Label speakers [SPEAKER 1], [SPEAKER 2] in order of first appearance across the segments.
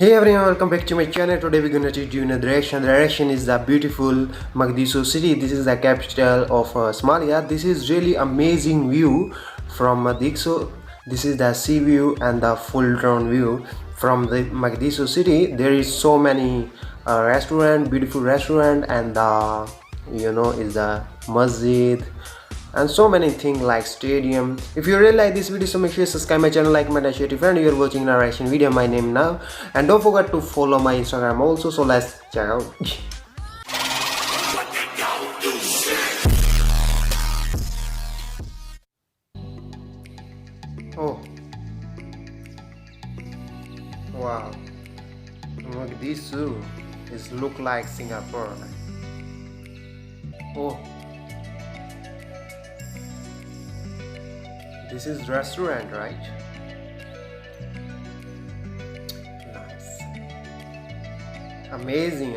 [SPEAKER 1] Hey everyone, welcome back to my channel. Today we're gonna teach you in a direction. The direction is the beautiful Muqdisho city. This is the capital of Somalia. This is really amazing view from Muqdisho. This is the sea view and the full drone view from the Muqdisho city. There is so many restaurant, beautiful restaurant, and is the masjid and so many things like stadium. If you really like this video, so make sure you subscribe my channel, like, comment, and share to friend. You're watching narration video, my name now, and don't forget to follow my Instagram also. So let's check out. Oh wow, look, this zoo is look like Singapore. Oh, this is restaurant, right? Nice, amazing.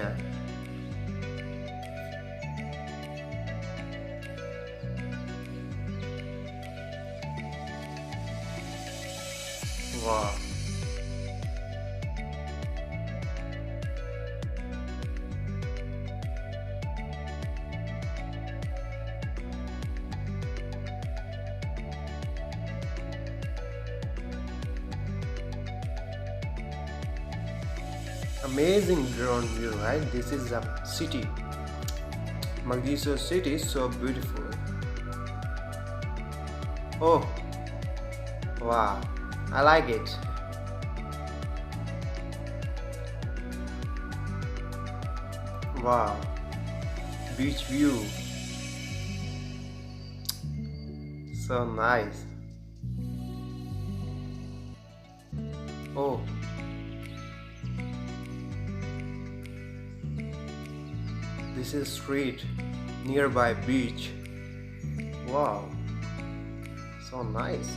[SPEAKER 1] Wow, amazing drone view, right? This is a city. Muqdisho city is so beautiful. Oh wow, I like it. Wow, beach view, so nice. Oh, this is street nearby beach. Wow, so nice.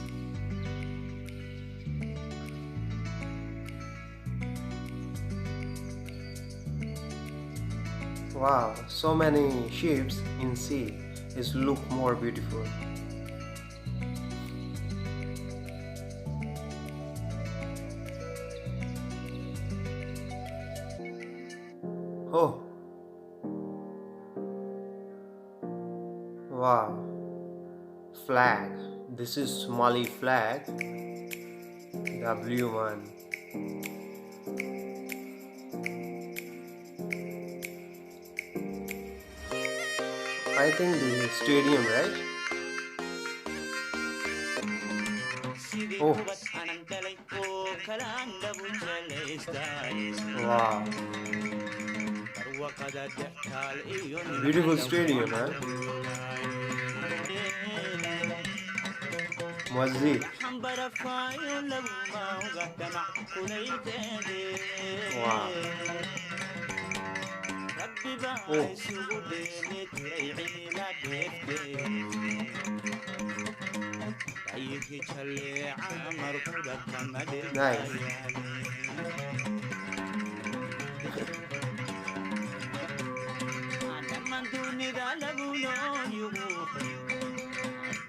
[SPEAKER 1] Wow, so many ships in sea. It look more beautiful. Oh wow, flag. This is Somali flag, the blue one. I think this is stadium, right? Oh wow, beautiful stadium, huh? Masjid. Wow. Oh. Nice.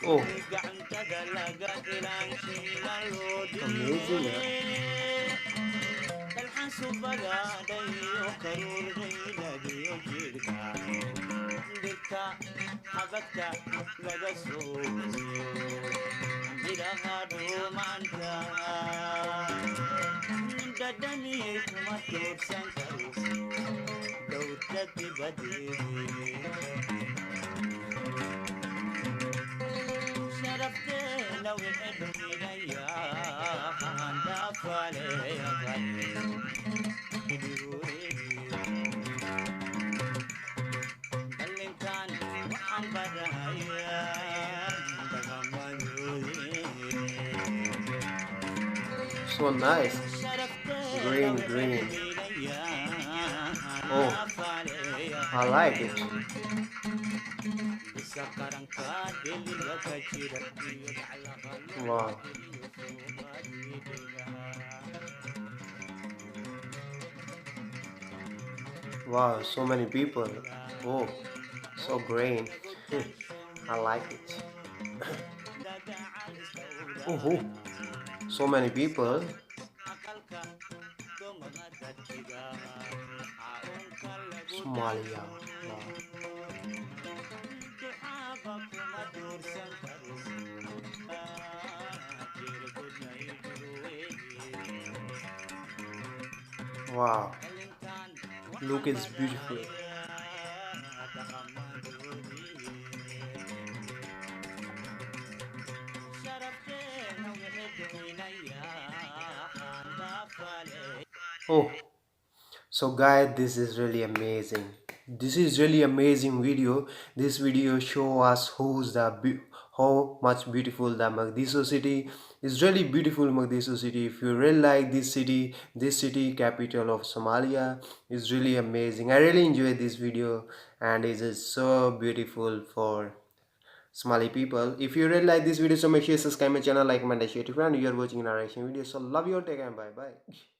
[SPEAKER 1] Oh, amazing, huh? So nice. Green, green. Oh, I like it. Wow. Wow, so many people. Oh, so green. I like it. Oh, so many people. Somalia. Wow. Wow. Look is beautiful. Oh, so guys, this is really amazing. This is really amazing video. This video show us how much beautiful the Muqdisho city is. Really beautiful Muqdisho city. If you really like this city capital of Somalia is really amazing. I really enjoyed this video and it is so beautiful for Somali people. If you really like this video, so make sure you subscribe my channel, like, comment, and share to friend. You are watching narration video. So love you all. Take care. Bye bye.